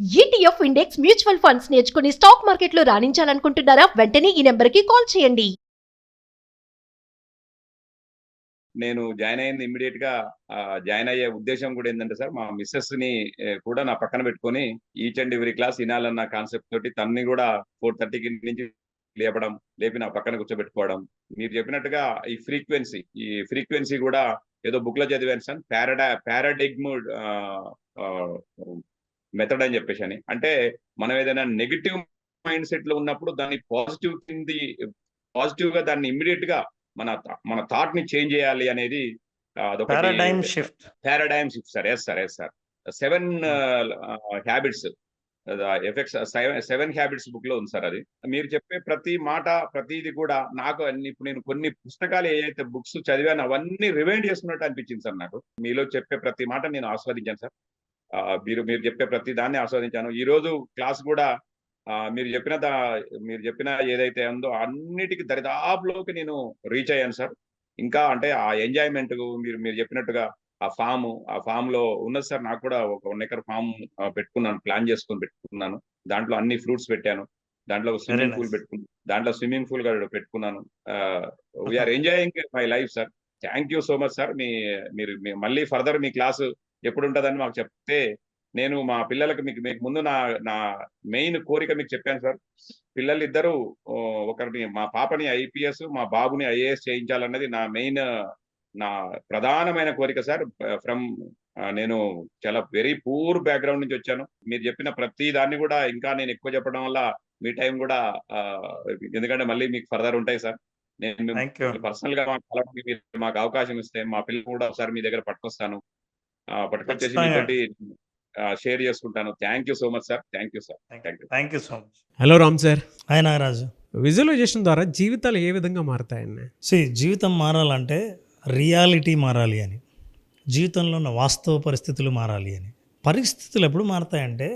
ETF index mutual funds నేర్చుకుని stock మార్కెట్లో రాణించాలనుకుంటున్నారా? వెంటనే ఈ నెంబర్కి కాల్ చేయండి. నేను జాయిన్ అయింది ఇమ్మీడియట్ గా జాయిన్ అయ్యే ఉద్దేశం కూడా ఏంటంటే సార్, మా మిస్సెస్ ని కూడా నా పక్కన పెట్టుకొని ఈచ్ అండ్ ఎవ్రీ క్లాస్ వినాలన్న కాన్సెప్ట్ తోటి తన్ని కూడా 4:30కి నుంచి లేపి నా పక్కన కూర్చోబెట్టుకోవడం. మీరు చెప్పినట్టుగా ఈ ఫ్రీక్వెన్సీ కూడా ఏదో బుక్ లో చదివాను సార్. పారాడిగ్మ్ మెథడ్ అని చెప్పేసి అంటే మనం ఏదైనా నెగిటివ్ మైండ్ సెట్ లో ఉన్నప్పుడు దాన్ని పాజిటివ్ గా దాన్ని ఇమ్మీడియట్ గా మన థాట్ ని చేంజ్ చేయాలి అనేది అదొకటి. Paradigm shift sir. Yes sir 7 habits effects 7 habits book లో ఉంది సార్. అది మీరు చెప్పే ప్రతి మాట ప్రతిది కూడా నాకు ఇప్పుడు నేను కొన్ని పుస్తకాలు ఏదైతే బుక్స్ చదివాను అవన్నీ రివైండ్ చేసుకున్నట్టు అనిపించింది సార్. నాకు మీలో చెప్పే ప్రతి మాట నేను ఆస్వాదించాను సార్. మీరు చెప్పే ప్రతి దాన్ని ఆస్వాదించాను. ఈ రోజు క్లాస్ కూడా మీరు చెప్పిన ఏదైతే ఉందో అన్నిటికీ దరిదాపులోకి నేను రీచ్ అయ్యాను సార్. ఇంకా అంటే ఆ ఎంజాయ్మెంట్ మీరు చెప్పినట్టుగా ఆ ఫామ్ లో ఉన్నది సార్. నాకు కూడా ఒక 1 ఎకర్ ఫామ్ పెట్టుకున్నాను, ప్లాన్ చేసుకొని పెట్టుకున్నాను. దాంట్లో అన్ని ఫ్రూట్స్ పెట్టాను, దాంట్లో స్విమ్మింగ్ పూల్ పెట్టుకున్నాను, దాంట్లో స్విమ్మింగ్ పూల్ గా పెట్టుకున్నాను. We are enjoying my life sir. Thank you so much sir. మీరు మళ్ళీ ఫర్దర్ మీ క్లాసు ఎప్పుడు ఉంటుందని మాకు చెప్తే నేను మా పిల్లలకు మీకు ముందు నా మెయిన్ కోరిక మీకు చెప్పాను సార్. పిల్లలు ఇద్దరు, ఒకరిని మా పాపని ఐపీఎస్, మా బాబుని ఐఏఎస్ చేయించాలన్నది నా ప్రధానమైన కోరిక సార్. నేను చాలా వెరీ పూర్ బ్యాక్గ్రౌండ్ నుంచి వచ్చాను. మీరు చెప్పిన ప్రతి దాన్ని కూడా ఇంకా నేను ఎక్కువ చెప్పడం వల్ల మీ టైం కూడా ఎందుకంటే మళ్ళీ మీకు ఫర్దర్ ఉంటాయి సార్. నేను పర్సనల్ గా మాకు అవకాశం ఇస్తే మా పిల్లలు కూడా ఒకసారి మీ దగ్గర పట్టుకొచ్చేసి మీతోటి షేర్ చేసుకుంటాను. Thank you so much sir. Thank you sir. Thank you so much. Hello Ram sir. Hi Nagaraju. Visualisation ద్వారా జీవితాలు ఏ విధంగా మారతాయన్న? జీవితం మారాలంటే రియాలిటీ మారాలి అని, జీవితంలో ఉన్న వాస్తవ పరిస్థితులు మారాలి అని. పరిస్థితులు ఎప్పుడు మారతాయంటే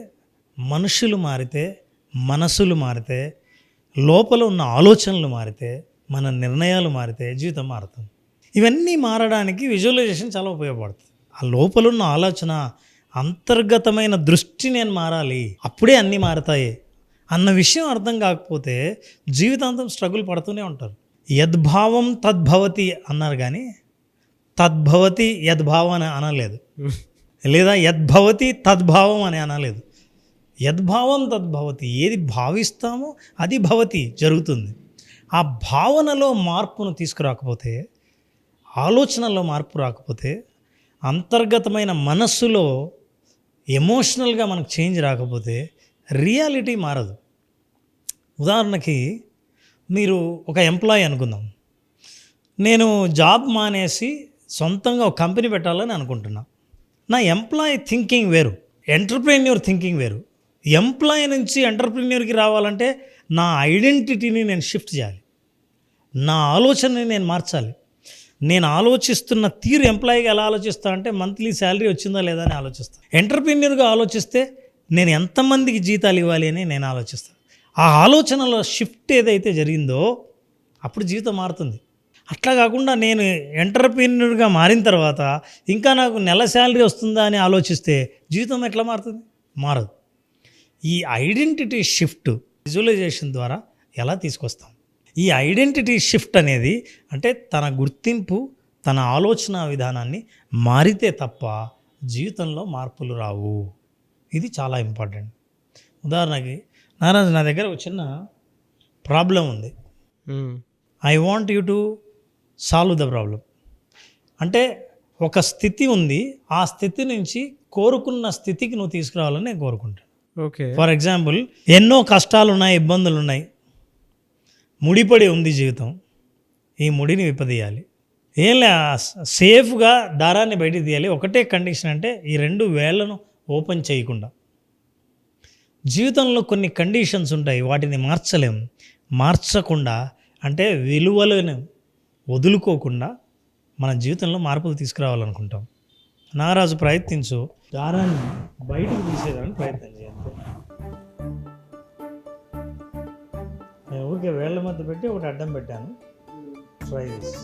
మనుషులు మారితే, మనసులు మారితే, లోపల ఉన్న ఆలోచనలు మారితే, మన నిర్ణయాలు మారితే జీవితం మారుతుంది. ఇవన్నీ మారడానికి విజువలైజేషన్ చాలా ఉపయోగపడుతుంది. ఆ లోపల ఉన్న ఆలోచన, అంతర్గతమైన దృష్టి నేను మారాలి, అప్పుడే అన్నీ మారతాయి అన్న విషయం అర్థం కాకపోతే జీవితాంతం స్ట్రగుల్ పడుతూనే ఉంటారు. యద్భావం తద్భవతి అన్నారు కానీ తద్భవతి యద్భావం అని అనలేదు, లేదా యద్భవతి తద్భావం అని అనలేదు. యద్భావం తద్భవతి, ఏది భావిస్తామో అది భవతి, జరుగుతుంది. ఆ భావనలో మార్పును తీసుకురాకపోతే, ఆలోచనలో మార్పు రాకపోతే, అంతర్గతమైన మనస్సులో ఎమోషనల్గా మనకు చేంజ్ రాకపోతే రియాలిటీ మారదు. ఉదాహరణకి మీరు ఒక ఎంప్లాయీ అనుకుందాం. నేను జాబ్ మానేసి సొంతంగా ఒక కంపెనీ పెట్టాలని అనుకుంటున్నా. నా ఎంప్లాయీ థింకింగ్ వేరు, ఎంటర్ప్రెన్యూర్ థింకింగ్ వేరు. ఎంప్లాయీ నుంచి ఎంటర్ప్రెన్యూర్కి రావాలంటే నా ఐడెంటిటీని నేను షిఫ్ట్ చేయాలి, నా ఆలోచనని నేను మార్చాలి. నేను ఆలోచిస్తున్న తీరు ఎంప్లాయీగా ఎలా ఆలోచిస్తా అంటే మంత్లీ శాలరీ వచ్చిందా లేదా అని ఆలోచిస్తాను. ఎంటర్ప్రెన్యూర్గా ఆలోచిస్తే నేను ఎంతమందికి జీతాలు ఇవ్వాలి అని నేను ఆలోచిస్తాను. ఆ ఆలోచనలో షిఫ్ట్ ఏదైతే జరిగిందో అప్పుడు జీవితం మారుతుంది. అట్లా కాకుండా నేను ఎంటర్ప్రెన్యూర్గా మారిన తర్వాత ఇంకా నాకు నెల శాలరీ వస్తుందా అని ఆలోచిస్తే జీవితం ఎట్లా మారుతుంది? మారదు. ఈ ఐడెంటిటీ షిఫ్ట్ విజువలైజేషన్ ద్వారా ఎలా తీసుకొస్తాం? ఈ ఐడెంటిటీ షిఫ్ట్ అనేది అంటే తన గుర్తింపు, తన ఆలోచన విధానాన్ని మారితే తప్ప జీవితంలో మార్పులు రావు. ఇది చాలా ఇంపార్టెంట్. ఉదాహరణకి నారాజు, నా దగ్గర ఒక చిన్న ప్రాబ్లం ఉంది, I want you to solve the problem. అంటే ఒక స్థితి ఉంది, ఆ స్థితి నుంచి కోరుకున్న స్థితికి నువ్వు తీసుకురావాలని నేను కోరుకుంటాను. ఓకే. ఫర్ ఎగ్జాంపుల్, ఎన్నో కష్టాలు ఉన్నాయి, ఇబ్బందులు ఉన్నాయి, ముడిపడి ఉంది జీవితం. ఈ ముడిని విప్పదీయాలి. సేఫ్గా దారాన్ని బయటికి తీయాలి. ఒకటే కండిషన్, అంటే ఈ 2 వేళ్లను ఓపెన్ చేయకుండా. జీవితంలో కొన్ని కండిషన్స్ ఉంటాయి, వాటిని మార్చకుండా అంటే విలువలను వదులుకోకుండా మన జీవితంలో మార్పులు తీసుకురావాలనుకుంటాం. నాగరాజు, ప్రయత్నించు, దారాన్ని బయటకు తీసేదానికి ప్రయత్నం చేయాలి. ఊరికే వేళ్ల మధ్య పెట్టి ఒకటి అడ్డం పెట్టాను. Try this.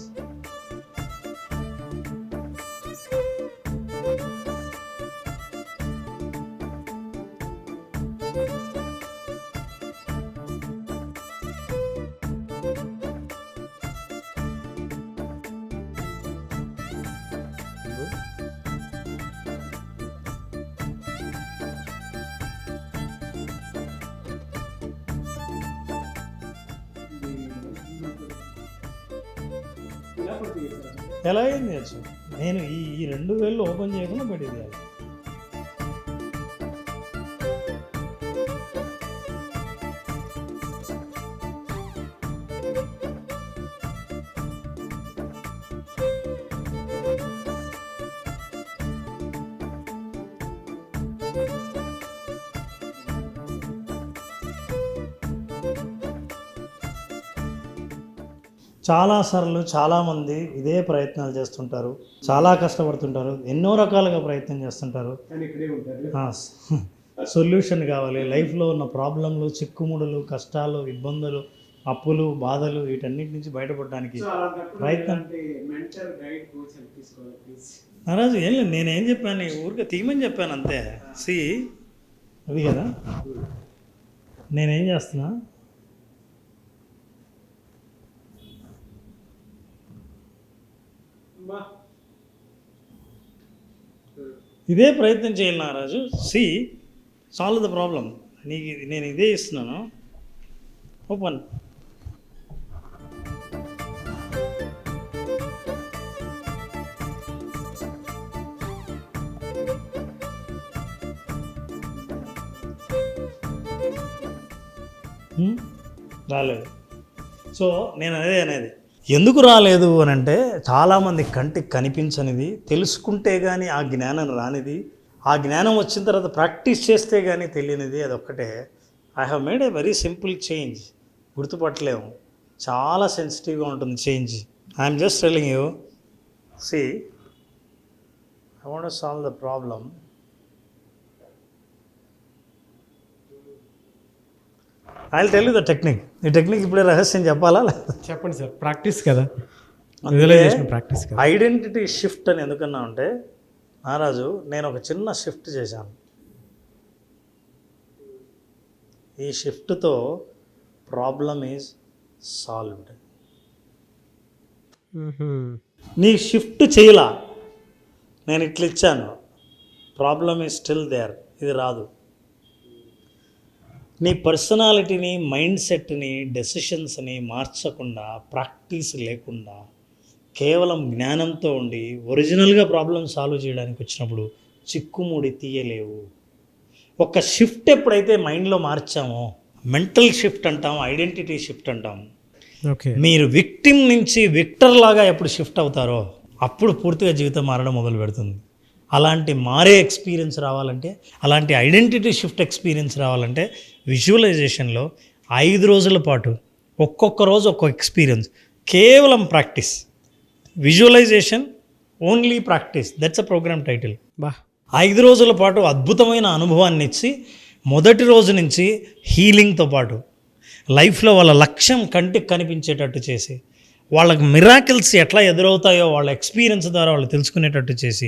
ఎలా ఏం చేయొచ్చు? నేను ఈ 2 వేళ్ళు ఓపెన్ చేయకుండా బయట తీయాలి. చాలాసార్లు చాలామంది ఇదే ప్రయత్నాలు చేస్తుంటారు, చాలా కష్టపడుతుంటారు, ఎన్నో రకాలుగా ప్రయత్నం చేస్తుంటారు. సొల్యూషన్ కావాలి, లైఫ్లో ఉన్న ప్రాబ్లంలు, చిక్కుముడులు, కష్టాలు, ఇబ్బందులు, అప్పులు, బాధలు, వీటన్నిటి నుంచి బయటపడడానికి ప్రయత్నం. నారాజు ఏం లేదు, నేనేం చెప్పాను, ఊరికే తీయమని చెప్పాను అంతే. అది కదా నేనేం చేస్తున్నా, ఇదే ప్రయత్నం చేయాలి నారాజు. Solve the problem. నీకు నేను ఇదే ఇస్తున్నాను. ఓపెన్. రాలేదు. సో నేను అనేది ఎందుకు రాలేదు అని అంటే, చాలామంది కంటికి కనిపించనిది, తెలుసుకుంటే కానీ ఆ జ్ఞానం రానిది, ఆ జ్ఞానం వచ్చిన తర్వాత ప్రాక్టీస్ చేస్తే కానీ తెలియనిది, అదొక్కటే. I have made a very simple change. గుర్తుపట్టలేము, చాలా సెన్సిటివ్గా ఉంటుంది change. I'm just telling you, I want to solve the problem. I will tell you the technique. ఈ టెక్నిక్ ఇప్పుడే రహస్యం చెప్పాలా? చెప్పండి సార్. ప్రాక్టీస్ కదా, ప్రాక్టీస్ కదా. ఐడెంటిటీ షిఫ్ట్ అని ఎందుకన్నా అంటే, నారాజు నేను ఒక చిన్న షిఫ్ట్ చేశాను. ఈ షిఫ్ట్తో ప్రాబ్లమ్ ఈజ్ సాల్వ్డ్. నీ షిఫ్ట్ చేయలా, నేను ఇట్లా ఇచ్చాను, ప్రాబ్లమ్ ఈజ్ స్టిల్ దేర్, ఇది రాదు. నీ పర్సనాలిటీని, మైండ్ సెట్ని, డెసిషన్స్ని మార్చకుండా, ప్రాక్టీస్ లేకుండా, కేవలం జ్ఞానంతో ఉండి ఒరిజినల్గా ప్రాబ్లం సాల్వ్ చేయడానికి వచ్చినప్పుడు చిక్కుముడి తీయలేవు. ఒక షిఫ్ట్ ఎప్పుడైతే మైండ్లో మార్చామో, మెంటల్ షిఫ్ట్ అంటాం, ఐడెంటిటీ షిఫ్ట్ అంటాం. మీరు విక్టిమ్ నుంచి విక్టర్ లాగా ఎప్పుడు షిఫ్ట్ అవుతారో అప్పుడు పూర్తిగా జీవితం మారడం మొదలు పెడుతుంది. అలాంటి మారే ఎక్స్పీరియన్స్ రావాలంటే, అలాంటి ఐడెంటిటీ షిఫ్ట్ ఎక్స్పీరియన్స్ రావాలంటే విజువలైజేషన్లో 5 రోజుల పాటు ఒక్కొక్క రోజు ఒక్కొక్క ఎక్స్పీరియన్స్, కేవలం practice. Visualisation only practice, that's a programme title. 5 రోజుల పాటు అద్భుతమైన అనుభవాన్ని ఇచ్చి, మొదటి రోజు నుంచి హీలింగ్తో పాటు లైఫ్లో వాళ్ళ లక్ష్యం కంటికి కనిపించేటట్టు చేసి, వాళ్ళకి మిరాకిల్స్ ఎట్లా ఎదురవుతాయో వాళ్ళ ఎక్స్పీరియన్స్ ద్వారా వాళ్ళు తెలుసుకునేటట్టు చేసి,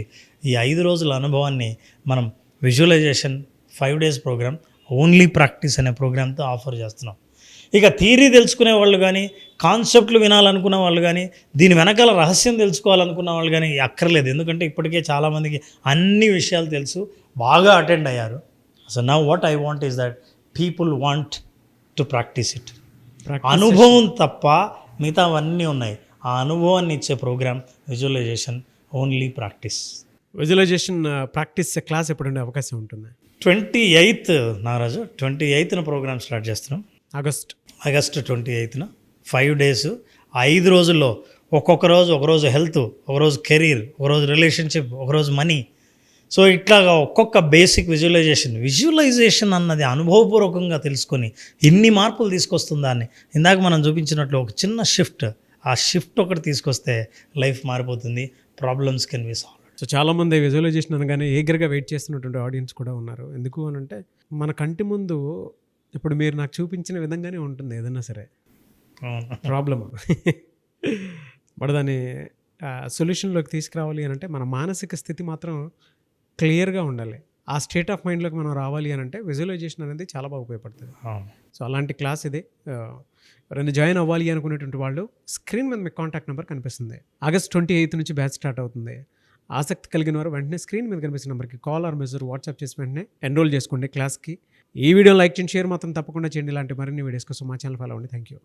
ఈ 5 రోజుల అనుభవాన్ని మనం visualisation 5 days programme, only practice అనే ప్రోగ్రామ్తో ఆఫర్ చేస్తున్నాం. ఇక థియరీ తెలుసుకునే వాళ్ళు కానీ, కాన్సెప్ట్లు వినాలనుకున్న వాళ్ళు కానీ, దీని వెనకాల రహస్యం తెలుసుకోవాలనుకున్న వాళ్ళు కానీ అక్కర్లేదు. ఎందుకంటే ఇప్పటికే చాలామందికి అన్ని విషయాలు తెలుసు, బాగా అటెండ్ అయ్యారు. So now what I want is that people want to practise it. అనుభవం తప్ప మిగతావన్నీ ఉన్నాయి. ఆ అనుభవాన్ని ఇచ్చే programme visualisation only practice. Visualisation practice class ఎప్పుడు ఉండే అవకాశం ఉంటుంది? 28th నారాజు, 28th ప్రోగ్రామ్ స్టార్ట్ చేస్తున్నాం. ఆగస్ట్ 28th 5 days, 5 రోజుల్లో ఒక్కొక్క రోజు, ఒకరోజు హెల్త్, ఒకరోజు కెరీర్, ఒకరోజు రిలేషన్షిప్, ఒకరోజు మనీ. సో ఇట్లాగా ఒక్కొక్క బేసిక్ విజువలైజేషన్ అన్నది అనుభవపూర్వకంగా తెలుసుకొని ఇన్ని మార్పులు తీసుకొస్తుందా అని ఇందాక మనం చూపించినట్లు ఒక చిన్న షిఫ్ట్, ఆ షిఫ్ట్ ఒకటి తీసుకొస్తే లైఫ్ మారిపోతుంది, problems can be solve. So చాలామంది విజువలైజేషన్ అనగానే ఈగర్గా వెయిట్ చేస్తున్నటువంటి ఆడియన్స్ కూడా ఉన్నారు. ఎందుకు అని అంటే, మన కంటి ముందు ఇప్పుడు మీరు నాకు చూపించిన విధంగానే ఉంటుంది ఏదన్నా సరే ప్రాబ్లమ్. బట్ దాన్ని సొల్యూషన్లోకి తీసుకురావాలి అని అంటే మన మానసిక స్థితి మాత్రం క్లియర్గా ఉండాలి. ఆ స్టేట్ ఆఫ్ మైండ్లోకి మనం రావాలి అని అంటే విజువలైజేషన్ అనేది చాలా బాగా ఉపయోగపడుతుంది. సో అలాంటి క్లాస్ ఇది. ఎవరైనా జాయిన్ అవ్వాలి అనుకునేటువంటి వాళ్ళు స్క్రీన్ మీద మీకు కాంటాక్ట్ నెంబర్ కనిపిస్తుంది. August 28th నుంచి బ్యాచ్ స్టార్ట్ అవుతుంది. ఆసక్తి కలిగిన వారు వెంటనే స్క్రీన్ మీద కనిపిస్తున్న నెంబర్కి కాల్ ఆర్ మెసేజ్ వాట్సాప్ చేసి వెంటనే ఎన్రోల్ చేసుకోండి క్లాస్కి. ఈ వీడియో లైక్ చేయండి, షేర్ మాత్రం తప్పకుండా చేయండి. ఇలాంటి మరిన్ని వీడియోస్ కోసం మా ఛానల్ ఫాలో అవ్వండి. Thank you.